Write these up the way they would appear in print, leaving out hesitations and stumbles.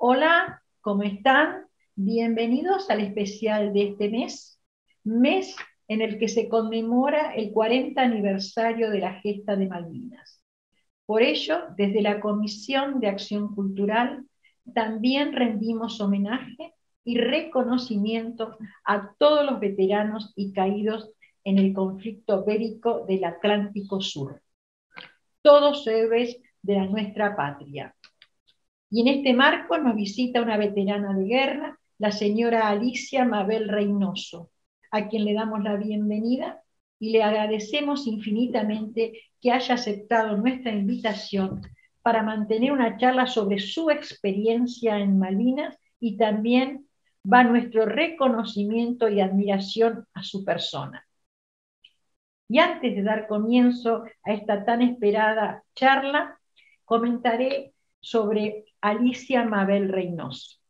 Hola, ¿cómo están? Bienvenidos al especial de este mes en el que se conmemora el 40 aniversario de la gesta de Malvinas. Por ello, desde la Comisión de Acción Cultural, también rendimos homenaje y reconocimiento a todos los veteranos y caídos en el conflicto bélico del Atlántico Sur, todos héroes de nuestra patria. Y en este marco nos visita una veterana de guerra, la señora Alicia Mabel Reynoso, a quien le damos la bienvenida y le agradecemos infinitamente que haya aceptado nuestra invitación para mantener una charla sobre su experiencia en Malvinas, y también va nuestro reconocimiento y admiración a su persona. Y antes de dar comienzo a esta tan esperada charla, comentaré sobre Alicia Mabel Reynoso.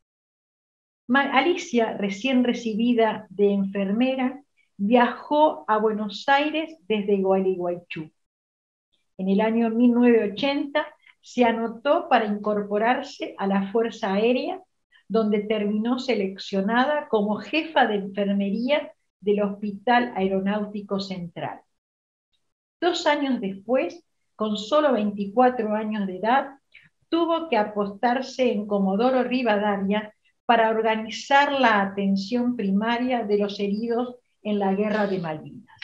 Alicia, recién recibida de enfermera, viajó a Buenos Aires desde Gualeguaychú. En el año 1980 se anotó para incorporarse a la Fuerza Aérea, donde terminó seleccionada como jefa de enfermería del Hospital Aeronáutico Central. 2 años después, con solo 24 años de edad, tuvo que apostarse en Comodoro Rivadavia para organizar la atención primaria de los heridos en la Guerra de Malvinas.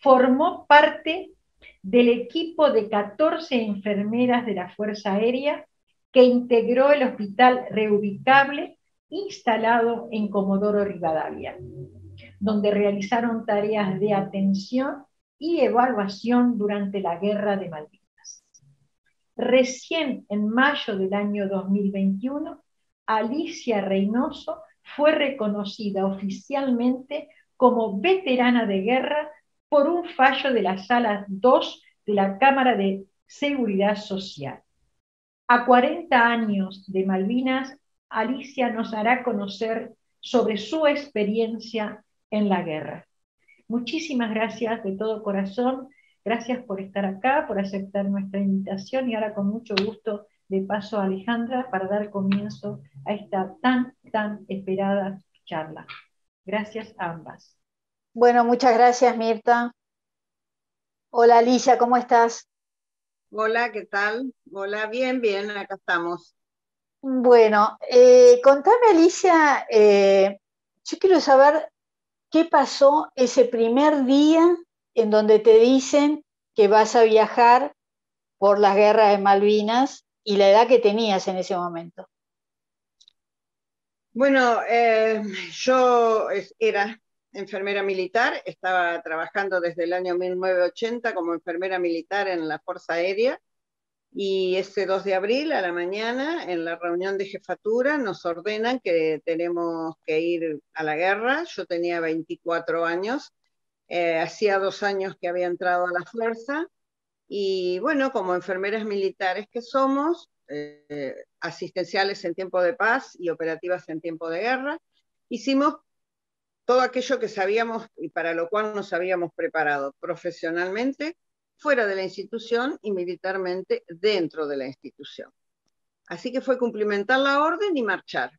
Formó parte del equipo de 14 enfermeras de la Fuerza Aérea que integró el Hospital Reubicable instalado en Comodoro Rivadavia, donde realizaron tareas de atención y evaluación durante la Guerra de Malvinas. Recién en mayo del año 2021, Alicia Reynoso fue reconocida oficialmente como veterana de guerra por un fallo de la Sala 2 de la Cámara de Seguridad Social. A 40 años de Malvinas, Alicia nos hará conocer sobre su experiencia en la guerra. Muchísimas gracias de todo corazón, gracias por estar acá, por aceptar nuestra invitación, y ahora con mucho gusto le paso a Alejandra para dar comienzo a esta tan esperada charla. Gracias a ambas. Bueno, muchas gracias, Mirta. Hola, Alicia, ¿cómo estás? Hola, ¿qué tal? Hola, bien, bien, acá estamos. Bueno, contame, Alicia, yo quiero saber qué pasó ese primer día en donde te dicen que vas a viajar por las guerras de Malvinas y la edad que tenías en ese momento. Bueno, yo era enfermera militar, estaba trabajando desde el año 1980 como enfermera militar en la Fuerza Aérea, y ese 2 de abril a la mañana, en la reunión de jefatura, nos ordenan que tenemos que ir a la guerra. Yo tenía 24 años, hacía 2 años que había entrado a la fuerza, y bueno, como enfermeras militares que somos, asistenciales en tiempo de paz y operativas en tiempo de guerra, hicimos todo aquello que sabíamos y para lo cual nos habíamos preparado profesionalmente, fuera de la institución, y militarmente dentro de la institución. Así que fue cumplimentar la orden y marchar.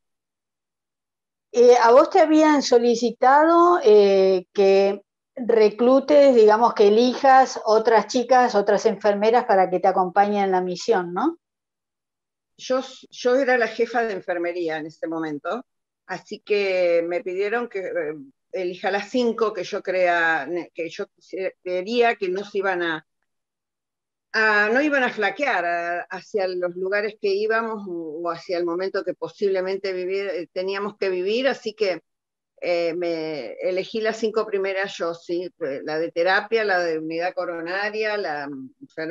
¿A vos te habían solicitado que reclutes, digamos, que elijas otras chicas, otras enfermeras para que te acompañen en la misión, ¿no? Yo era la jefa de enfermería en ese momento, así que me pidieron que elija las 5 que yo creía que no se iban no iban a flaquear hacia los lugares que íbamos o hacia el momento que posiblemente teníamos que vivir, así que me elegí las 5 primeras yo, sí, la de terapia, la de unidad coronaria, la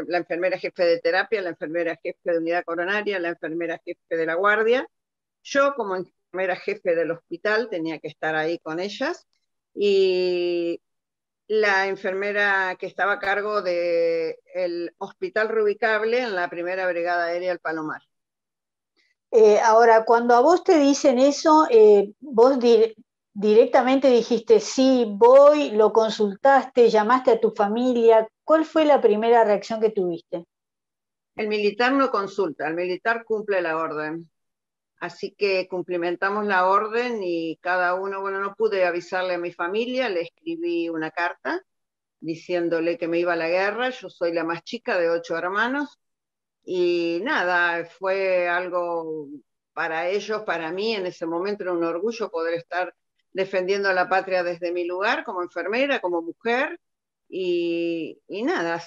enfermera jefe de terapia, la enfermera jefe de unidad coronaria, la enfermera jefe de la guardia. Yo como enfermera jefe del hospital tenía que estar ahí con ellas, y la enfermera que estaba a cargo del hospital reubicable en la primera brigada aérea del Palomar. Ahora, cuando a vos te dicen eso, vos directamente dijiste, sí, voy, lo consultaste, llamaste a tu familia. ¿Cuál fue la primera reacción que tuviste? El militar no consulta, el militar cumple la orden. Así que cumplimentamos la orden y cada uno, bueno, no pude avisarle a mi familia, le escribí una carta diciéndole que me iba a la guerra. Yo soy la más chica de 8 hermanos y nada, fue algo para ellos, para mí en ese momento era un orgullo poder estar defendiendo a la patria desde mi lugar como enfermera, como mujer, y nada,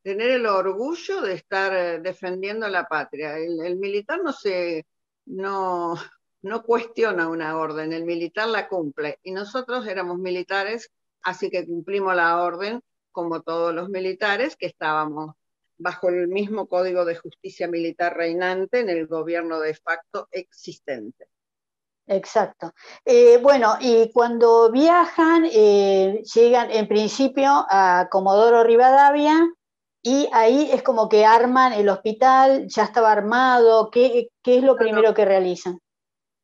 tener el orgullo de estar defendiendo a la patria. El militar no, no cuestiona una orden, el militar la cumple, y nosotros éramos militares, así que cumplimos la orden como todos los militares que estábamos bajo el mismo código de justicia militar reinante en el gobierno de facto existente. Exacto. Bueno, y cuando viajan, llegan en principio a Comodoro Rivadavia y ahí es como que arman el hospital, ya estaba armado. ¿Qué es lo primero que realizan?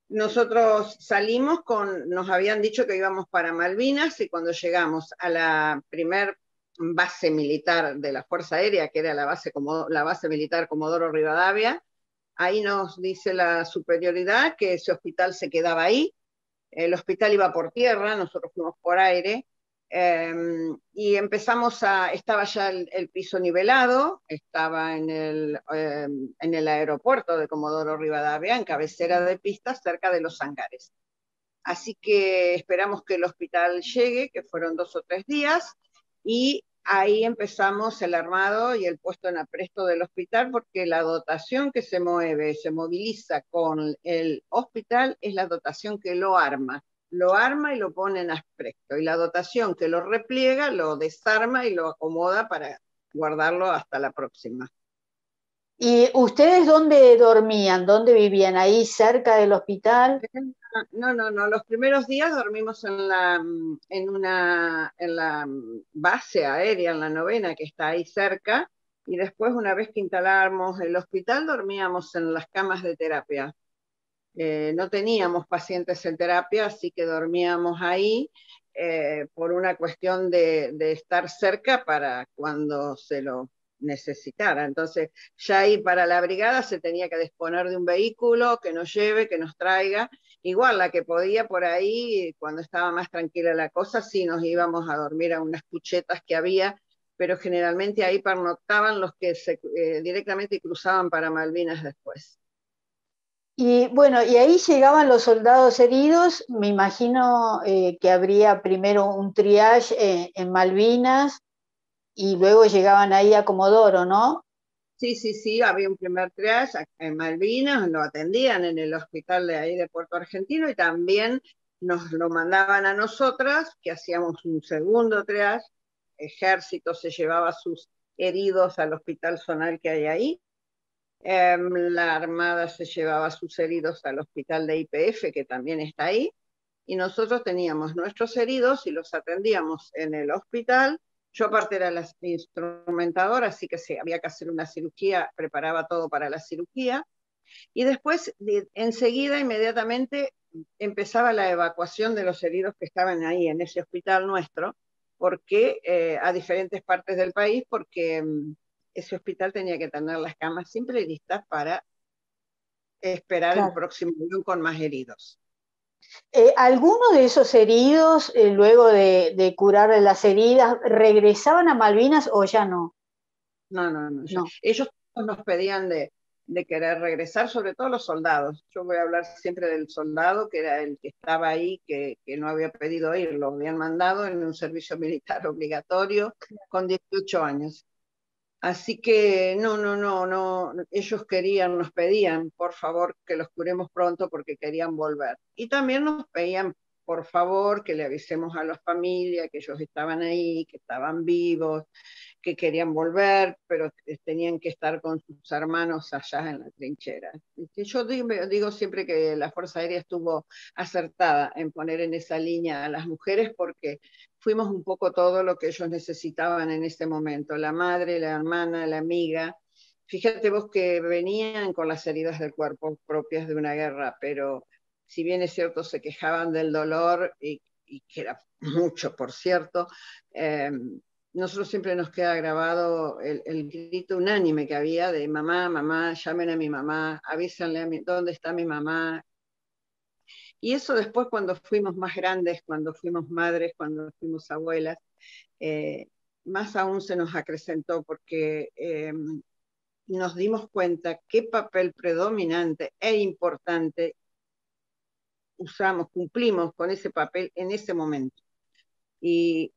Nosotros salimos nos habían dicho que íbamos para Malvinas y cuando llegamos a la primer base militar de la Fuerza Aérea, que era la base militar Comodoro Rivadavia, ahí nos dice la superioridad que ese hospital se quedaba ahí. El hospital iba por tierra, nosotros fuimos por aire, y estaba ya el piso nivelado, estaba en el aeropuerto de Comodoro Rivadavia, en cabecera de pista, cerca de los hangares. Así que esperamos que el hospital llegue, que fueron 2 o 3 días, y ahí empezamos el armado y el puesto en apresto del hospital, porque la dotación que se moviliza con el hospital es la dotación que lo arma y lo pone en apresto, y la dotación que lo repliega, lo desarma y lo acomoda para guardarlo hasta la próxima. ¿Y ustedes dónde dormían? ¿Dónde vivían? ¿Ahí cerca del hospital? No, los primeros días dormimos en la base aérea, en la 9ª, que está ahí cerca, y después, una vez que instaláramos el hospital, dormíamos en las camas de terapia. No teníamos pacientes en terapia, así que dormíamos ahí por una cuestión de estar cerca para cuando se lo necesitara. Entonces, ya ahí para la brigada se tenía que disponer de un vehículo que nos lleve, que nos traiga. Igual la que podía por ahí, cuando estaba más tranquila la cosa, sí nos íbamos a dormir a unas cuchetas que había, pero generalmente ahí pernoctaban los que directamente cruzaban para Malvinas después. Y bueno, y ahí llegaban los soldados heridos. Me imagino que habría primero un triage en Malvinas y luego llegaban ahí a Comodoro, ¿no? Sí, había un primer triage en Malvinas, lo atendían en el hospital de ahí de Puerto Argentino, y también nos lo mandaban a nosotras, que hacíamos un segundo triage. Ejército se llevaba sus heridos al hospital zonal que hay ahí. La Armada se llevaba sus heridos al hospital de IPF, que también está ahí, y nosotros teníamos nuestros heridos y los atendíamos en el hospital. Yo aparte era la instrumentadora, así que si había que hacer una cirugía, preparaba todo para la cirugía. Y después, enseguida, inmediatamente, empezaba la evacuación de los heridos que estaban ahí en ese hospital nuestro, porque a diferentes partes del país, porque ese hospital tenía que tener las camas siempre listas para esperar el próximo avión con más heridos. ¿Algunos de esos heridos, luego de curar las heridas, regresaban a Malvinas o ya no? No. Ellos nos pedían de querer regresar, sobre todo los soldados. Yo voy a hablar siempre del soldado, que era el que estaba ahí, que no había pedido ir, lo habían mandado en un servicio militar obligatorio con 18 años. Así que no, ellos nos pedían, por favor, que los curemos pronto porque querían volver. Y también nos pedían, por favor, que le avisemos a la familia que ellos estaban ahí, que estaban vivos, que querían volver, pero tenían que estar con sus hermanos allá en la trinchera. Yo digo siempre que la Fuerza Aérea estuvo acertada en poner en esa línea a las mujeres, porque fuimos un poco todo lo que ellos necesitaban en ese momento, la madre, la hermana, la amiga. Fíjate vos que venían con las heridas del cuerpo propias de una guerra, pero si bien es cierto, se quejaban del dolor, y que era mucho, por cierto, nosotros siempre nos queda grabado el grito unánime que había de mamá, mamá, llamen a mi mamá, avísenle a mi, dónde está mi mamá. Y eso después cuando fuimos más grandes, cuando fuimos madres, cuando fuimos abuelas, eh, más aún se nos acrecentó porque nos dimos cuenta qué papel predominante e importante usamos, cumplimos con ese papel en ese momento. Y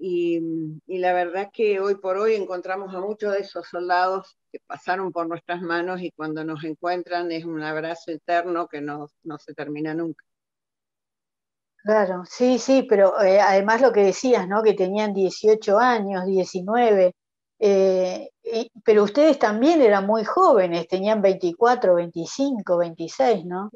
la verdad que hoy por hoy encontramos a muchos de esos soldados que pasaron por nuestras manos y cuando nos encuentran es un abrazo eterno que no se termina nunca. Claro, sí, sí, pero además lo que decías, ¿no? Que tenían 18 años, 19, pero ustedes también eran muy jóvenes, tenían 24, 25, 26, ¿no?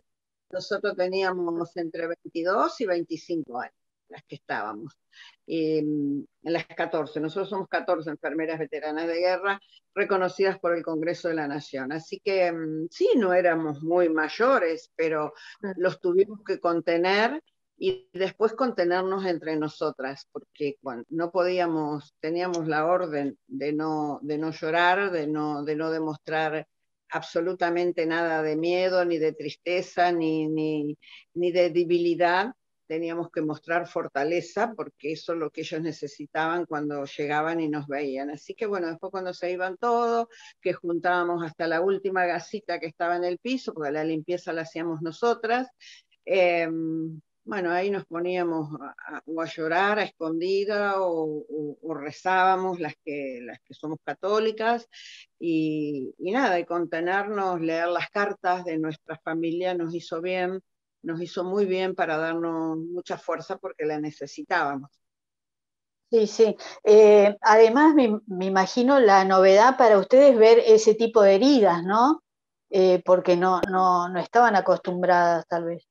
Nosotros teníamos entre 22 y 25 años, las que estábamos. En las 14, nosotros somos 14 enfermeras veteranas de guerra reconocidas por el Congreso de la Nación. Así que sí, no éramos muy mayores, pero los tuvimos que contener y después contenernos entre nosotras, porque no podíamos, teníamos la orden de no llorar, de no demostrar absolutamente nada de miedo, ni de tristeza, ni de debilidad. Teníamos que mostrar fortaleza, porque eso es lo que ellos necesitaban cuando llegaban y nos veían. Así que bueno, después cuando se iban todos, que juntábamos hasta la última gasita que estaba en el piso, porque la limpieza la hacíamos nosotras, bueno, ahí nos poníamos o a llorar a escondida o rezábamos las que somos católicas y nada, y contenernos, leer las cartas de nuestra familia nos hizo bien, nos hizo muy bien para darnos mucha fuerza porque la necesitábamos. Sí, sí. Además, me imagino la novedad para ustedes ver ese tipo de heridas, ¿no? Porque no estaban acostumbradas, tal vez.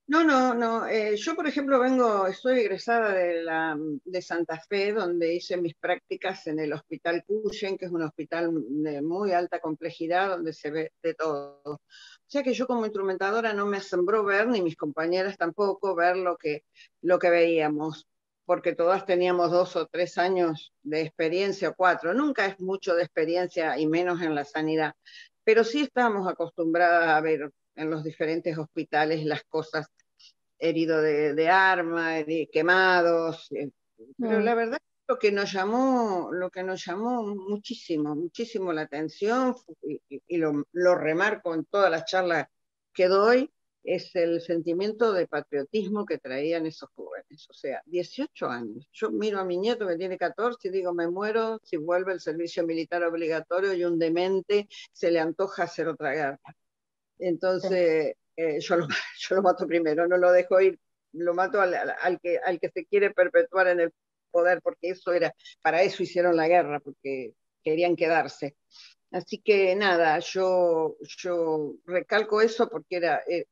No, no, no. Yo, por ejemplo, estoy egresada de Santa Fe, donde hice mis prácticas en el Hospital Cuyen, que es un hospital de muy alta complejidad, donde se ve de todo. O sea que yo como instrumentadora no me asombró ver, ni mis compañeras tampoco, ver lo que veíamos, porque todas teníamos 2 o 3 años de experiencia, o 4. Nunca es mucho de experiencia, y menos en la sanidad. Pero sí estábamos acostumbradas a ver en los diferentes hospitales las cosas heridos de arma, quemados, pero la verdad lo que nos llamó muchísimo, muchísimo la atención, y lo remarco en todas las charlas que doy, es el sentimiento de patriotismo que traían esos jóvenes. O sea, 18 años. Yo miro a mi nieto que tiene 14 y digo, me muero si vuelve el servicio militar obligatorio y un demente se le antoja hacer otra guerra. Entonces, yo lo mato primero, no lo dejo ir, lo mato al que se quiere perpetuar en el poder, porque para eso hicieron la guerra, porque querían quedarse. Así que nada, yo recalco eso porque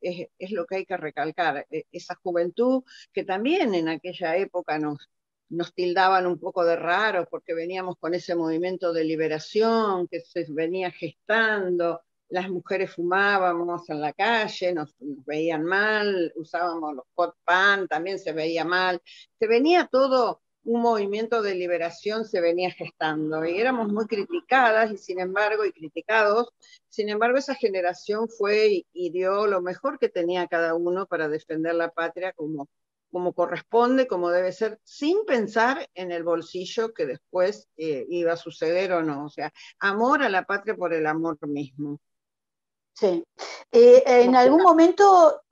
es lo que hay que recalcar, esa juventud que también en aquella época nos tildaban un poco de raros porque veníamos con ese movimiento de liberación que se venía gestando, las mujeres fumábamos en la calle, nos veían mal, usábamos los hot pan, también se veía mal, se venía todo un movimiento de liberación se venía gestando y éramos muy criticadas y criticados, sin embargo esa generación fue y dio lo mejor que tenía cada uno para defender la patria como corresponde, como debe ser, sin pensar en el bolsillo que después iba a suceder o no, o sea, amor a la patria por el amor mismo. Sí. ¿En algún momento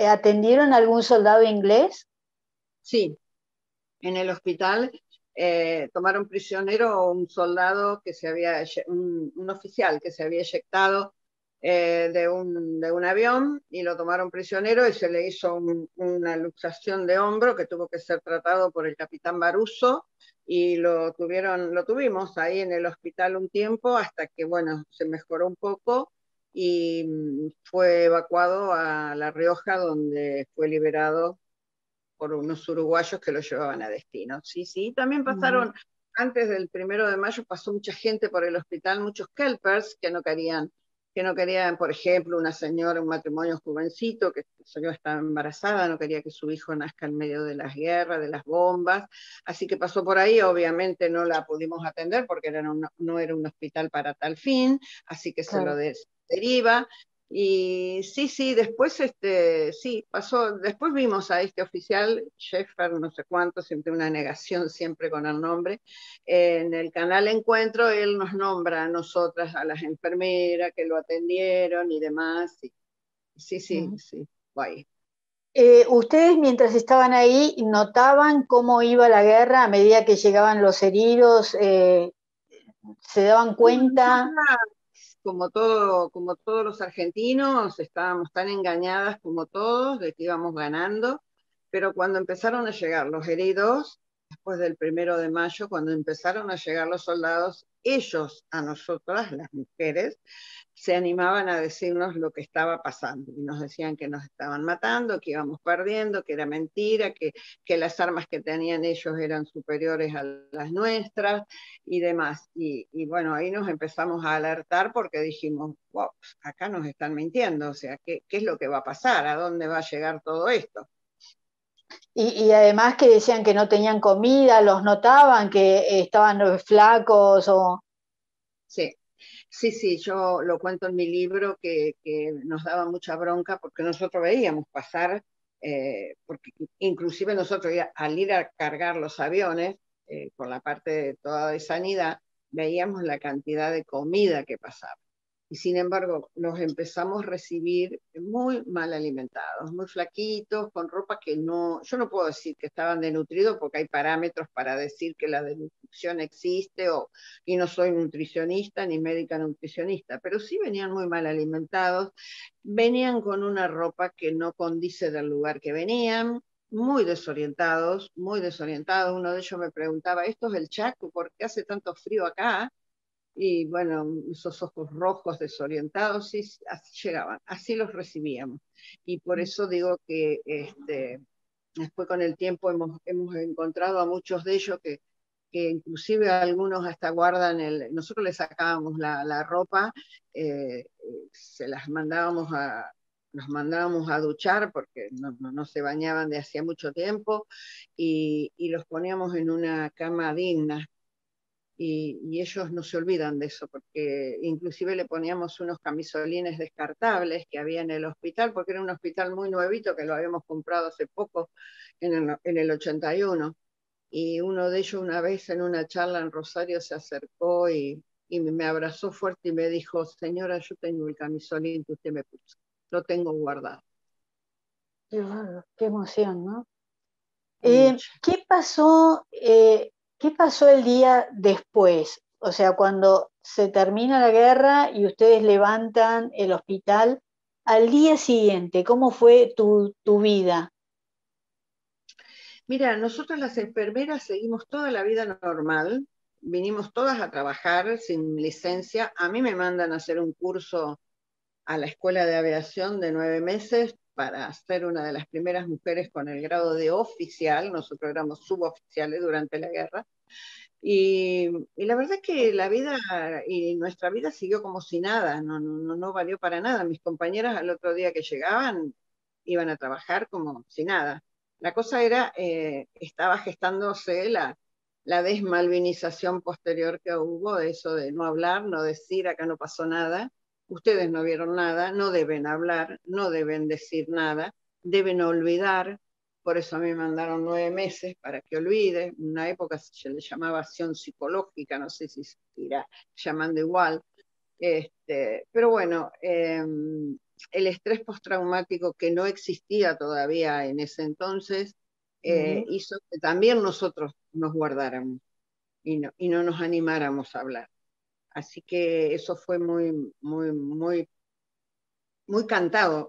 atendieron a algún soldado inglés? Sí, en el hospital tomaron prisionero a un soldado un oficial que se había eyectado de un avión y lo tomaron prisionero y se le hizo una luxación de hombro que tuvo que ser tratado por el capitán Baruso y lo tuvimos ahí en el hospital un tiempo hasta que, bueno, se mejoró un poco y fue evacuado a La Rioja donde fue liberado por unos uruguayos que lo llevaban a destino. Sí, sí, también pasaron, antes del 1 de mayo pasó mucha gente por el hospital, muchos kelpers que no querían que no querían, por ejemplo, una señora, un matrimonio jovencito, que la señora estaba embarazada, no quería que su hijo nazca en medio de las guerras, de las bombas, así que pasó por ahí, obviamente no la pudimos atender porque no era un hospital para tal fin, así que se lo Claro. deriva. Y sí, sí, después sí, pasó, después vimos a este oficial, Sheffer, no sé cuánto, siempre una negación siempre con el nombre, en el canal Encuentro, él nos nombra a nosotras, a las enfermeras que lo atendieron y demás, y sí, sí, Ujú. sí, guay. ¿Ustedes mientras estaban ahí notaban cómo iba la guerra a medida que llegaban los heridos? ¿Se daban cuenta? Como todos los argentinos, estábamos tan engañadas como todos de que íbamos ganando, pero cuando empezaron a llegar los heridos, después del 1 de mayo, cuando empezaron a llegar los soldados, ellos a nosotras, las mujeres, se animaban a decirnos lo que estaba pasando y nos decían que nos estaban matando, que íbamos perdiendo, que era mentira, que las armas que tenían ellos eran superiores a las nuestras y demás. Y bueno, ahí nos empezamos a alertar porque dijimos, wow, acá nos están mintiendo, o sea, ¿qué es lo que va a pasar? ¿A dónde va a llegar todo esto? Y además que decían que no tenían comida, los notaban, que estaban flacos o... Sí, sí, sí, yo lo cuento en mi libro que nos daba mucha bronca porque nosotros veíamos pasar, porque inclusive nosotros al ir a cargar los aviones, por la parte de toda de sanidad, veíamos la cantidad de comida que pasaba. Y sin embargo, los empezamos a recibir muy mal alimentados, muy flaquitos, con ropa que no, yo no puedo decir que estaban desnutridos porque hay parámetros para decir que la desnutrición existe y no soy nutricionista ni médica nutricionista, pero sí venían muy mal alimentados, venían con una ropa que no condice del lugar que venían, muy desorientados, muy desorientados. Uno de ellos me preguntaba, ¿esto es el Chaco? ¿Por qué hace tanto frío acá? Y bueno, esos ojos rojos desorientados, sí, así llegaban, así los recibíamos. Y por eso digo que después con el tiempo hemos encontrado a muchos de ellos que inclusive algunos hasta guardan nosotros les sacábamos la ropa, se las los mandábamos a duchar porque no se bañaban de hacía mucho tiempo y los poníamos en una cama digna y ellos no se olvidan de eso, porque inclusive le poníamos unos camisolines descartables que había en el hospital, porque era un hospital muy nuevito que lo habíamos comprado hace poco, en el 81, y uno de ellos una vez en una charla en Rosario se acercó y me abrazó fuerte y me dijo, señora, yo tengo el camisolín que usted me puso, lo tengo guardado. Qué emoción, ¿no? Mucha. ¿Qué pasó el día después? O sea, cuando se termina la guerra y ustedes levantan el hospital, al día siguiente, ¿cómo fue tu vida? Mira, nosotros las enfermeras seguimos toda la vida normal, vinimos todas a trabajar sin licencia. A mí me mandan a hacer un curso a la Escuela de Aviación de 9 meses para ser una de las primeras mujeres con el grado de oficial. Nosotros éramos suboficiales durante la guerra. Y la verdad es que la vida y nuestra vida siguió como si nada, no valió para nada. Mis compañeras al otro día que llegaban iban a trabajar como si nada. La cosa era, estaba gestándose la desmalvinización posterior que hubo, de eso de no hablar, no decir, acá no pasó nada, ustedes no vieron nada, no deben hablar, no deben decir nada, deben olvidar. Por eso a mí me mandaron 9 meses para que olvide. En una época se le llamaba acción psicológica, no sé si se irá llamando igual. Pero bueno, el estrés postraumático que no existía todavía en ese entonces Ujú. hizo que también nosotros nos guardáramos y no nos animáramos a hablar. Así que eso fue muy, muy, muy, muy cantado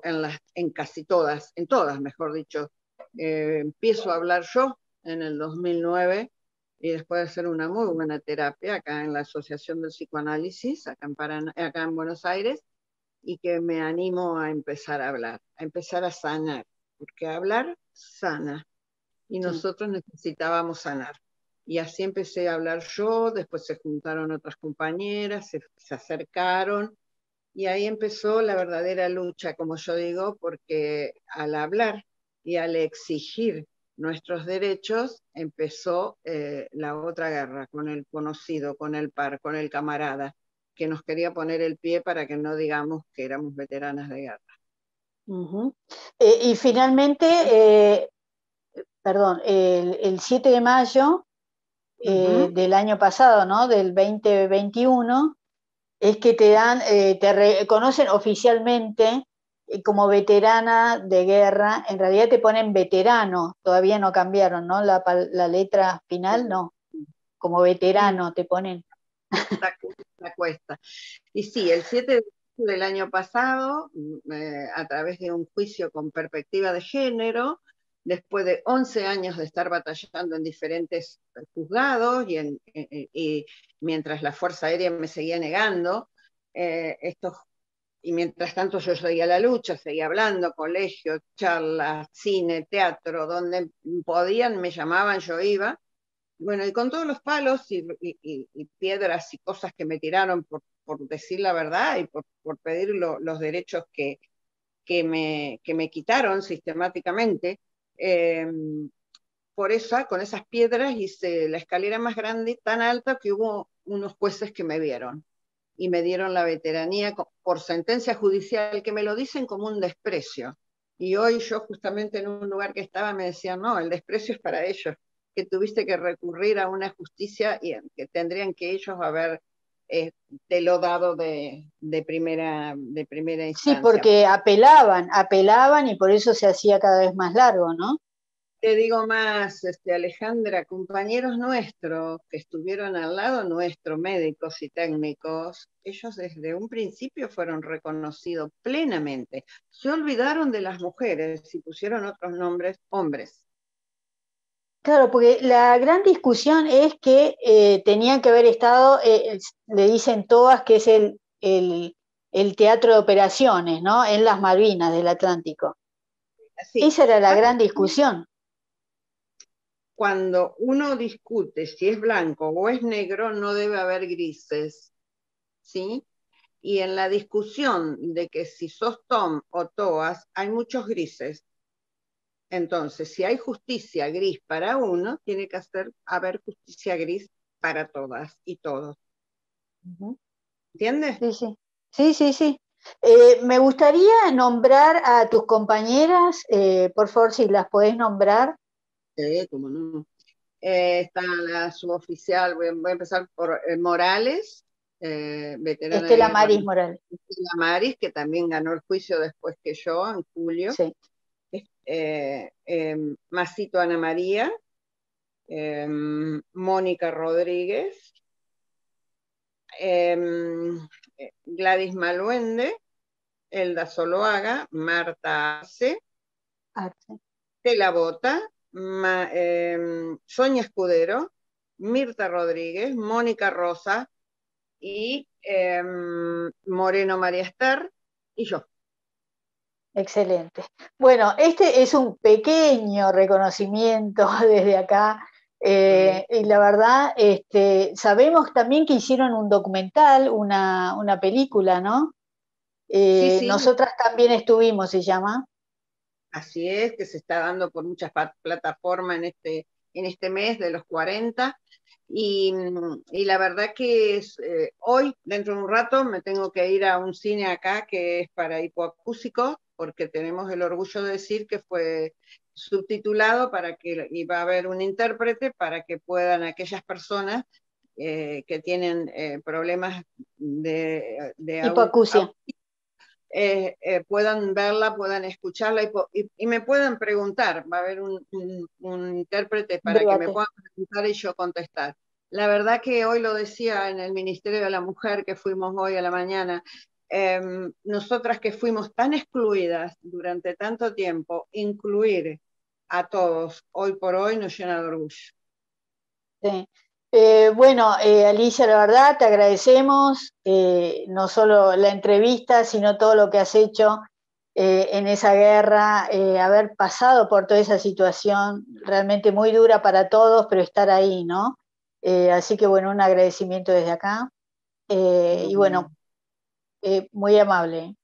en casi todas, en todas, mejor dicho. Empiezo a hablar yo en el 2009 y después de hacer una muy buena terapia acá en la Asociación del Psicoanálisis, acá en Buenos Aires, y que me animo a empezar a hablar, a empezar a sanar, porque hablar sana y Sí. nosotros necesitábamos sanar. Y así empecé a hablar yo, después se juntaron otras compañeras, se acercaron Y ahí empezó la verdadera lucha, como yo digo, porque al hablar y al exigir nuestros derechos, empezó la otra guerra, con el conocido, con el par, con el camarada, que nos quería poner el pie para que no digamos que éramos veteranas de guerra. Y finalmente, perdón, el 7 de mayo del año pasado, ¿no? Del 2021, es que te reconocen oficialmente como veterana de guerra. En realidad te ponen veterano, todavía no cambiaron, ¿no? La letra final, no. Como veterano te ponen. La cuesta. Y sí, el 7 de mayo del año pasado, a través de un juicio con perspectiva de género, después de 11 años de estar batallando en diferentes juzgados y mientras la Fuerza Aérea me seguía negando, y mientras tanto yo seguía la lucha, seguía hablando, colegios, charlas, cine, teatro, donde podían, me llamaban, yo iba. Bueno, y con todos los palos y piedras y cosas que me tiraron por decir la verdad y por pedir los derechos que me quitaron sistemáticamente, por eso, con esas piedras hice la escalera más grande, tan alta que hubo unos jueces que me vieron y me dieron la veteranía por sentencia judicial, que me lo dicen como un desprecio. Y hoy yo justamente en un lugar que estaba me decían, no, el desprecio es para ellos, que tuviste que recurrir a una justicia y que tendrían que ellos haber te lo dado de primera instancia. Sí, porque apelaban y por eso se hacía cada vez más largo, ¿no? Te digo más, Alejandra, compañeros nuestros que estuvieron al lado nuestro, médicos y técnicos, ellos desde un principio fueron reconocidos plenamente. Se olvidaron de las mujeres y pusieron otros nombres, hombres. Claro, porque la gran discusión es que tenían que haber estado, le dicen todas que es el teatro de operaciones, ¿no? En las Malvinas del Atlántico. Así. Esa era la gran discusión. Cuando uno discute si es blanco o es negro, no debe haber grises, ¿sí? Y en la discusión de que si sos Tom o Toas, hay muchos grises. Entonces, si hay justicia gris para uno, tiene que haber justicia gris para todas y todos. ¿Entiendes? Sí. Me gustaría nombrar a tus compañeras, por favor, si las podés nombrar. Sí, cómo no. Está la suboficial, voy a empezar por Morales, veterana Estela de guerra. Maris Morales. Estela Maris, que también ganó el juicio después que yo, en julio. Sí. Masito Ana María, Mónica Rodríguez, Gladys Maluende, Elda Soloaga, Marta Arce, Tela Bota, Sonia Escudero, Mirta Rodríguez, Mónica Rosa y Moreno María Esther y yo. Excelente. Bueno, este es un pequeño reconocimiento desde acá. Y la verdad, sabemos también que hicieron un documental, una película, ¿no? Sí. Nosotras también estuvimos, se llama. Así es, que se está dando por muchas plataformas en este mes de los 40. Y la verdad que hoy, dentro de un rato, me tengo que ir a un cine acá que es para hipoacúsicos, porque tenemos el orgullo de decir que fue subtitulado y va a haber un intérprete para que puedan aquellas personas que tienen problemas de Hipoacusia. puedan verla, puedan escucharla y me puedan preguntar. Va a haber un intérprete para que me puedan preguntar y yo contestar. La verdad que hoy lo decía en el Ministerio de la Mujer, que fuimos hoy a la mañana, nosotras que fuimos tan excluidas durante tanto tiempo, incluir a todos hoy por hoy nos llena de orgullo. Sí. Bueno, Alicia, la verdad te agradecemos no solo la entrevista, sino todo lo que has hecho en esa guerra, haber pasado por toda esa situación realmente muy dura para todos, pero estar ahí, ¿no? Así que bueno, un agradecimiento desde acá. Y bueno, Muy amable.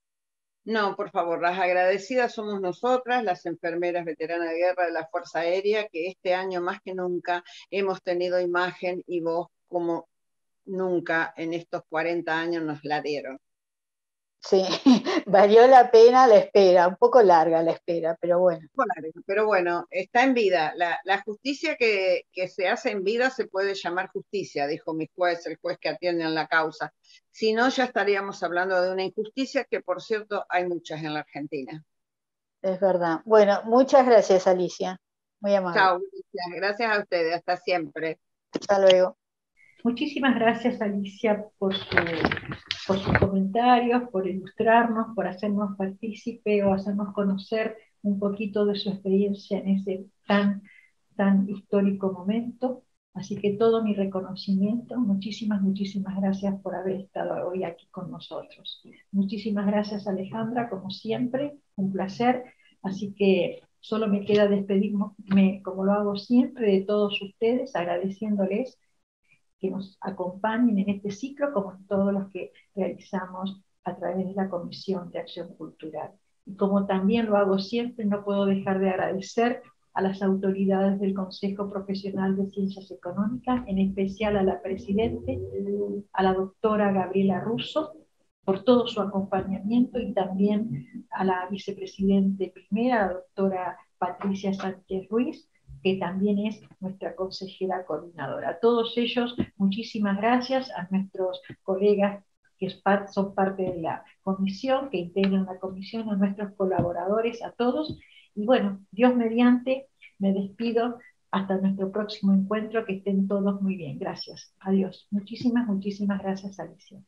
No, por favor, las agradecidas somos nosotras, las enfermeras veteranas de guerra de la Fuerza Aérea, que este año más que nunca hemos tenido imagen y voz como nunca en estos 40 años nos la dieron. Sí, valió la pena la espera, un poco larga la espera, pero bueno. Pero bueno, está en vida. La justicia que se hace en vida se puede llamar justicia, dijo mi juez, el juez que atiende en la causa. Si no, ya estaríamos hablando de una injusticia que, por cierto, hay muchas en la Argentina. Es verdad. Bueno, muchas gracias, Alicia. Muy amable. Chao, gracias a ustedes, hasta siempre. Hasta luego. Muchísimas gracias, Alicia, por sus comentarios, por ilustrarnos, por hacernos partícipe o hacernos conocer un poquito de su experiencia en ese tan histórico momento. Así que todo mi reconocimiento, muchísimas gracias por haber estado hoy aquí con nosotros. Muchísimas gracias, Alejandra, como siempre, un placer. Así que solo me queda despedirme, como lo hago siempre, de todos ustedes, agradeciéndoles que nos acompañen en este ciclo, como en todos los que realizamos a través de la Comisión de Acción Cultural. Y como también lo hago siempre, no puedo dejar de agradecer a las autoridades del Consejo Profesional de Ciencias Económicas, en especial a la presidente, a la doctora Gabriela Russo, por todo su acompañamiento, y también a la vicepresidente primera, la doctora Patricia Sánchez Ruiz, que también es nuestra consejera coordinadora. A todos ellos, muchísimas gracias, a nuestros colegas que son parte de la comisión, que integran la comisión, a nuestros colaboradores, a todos. Y bueno, Dios mediante, me despido hasta nuestro próximo encuentro, que estén todos muy bien. Gracias. Adiós. Muchísimas gracias, Alicia.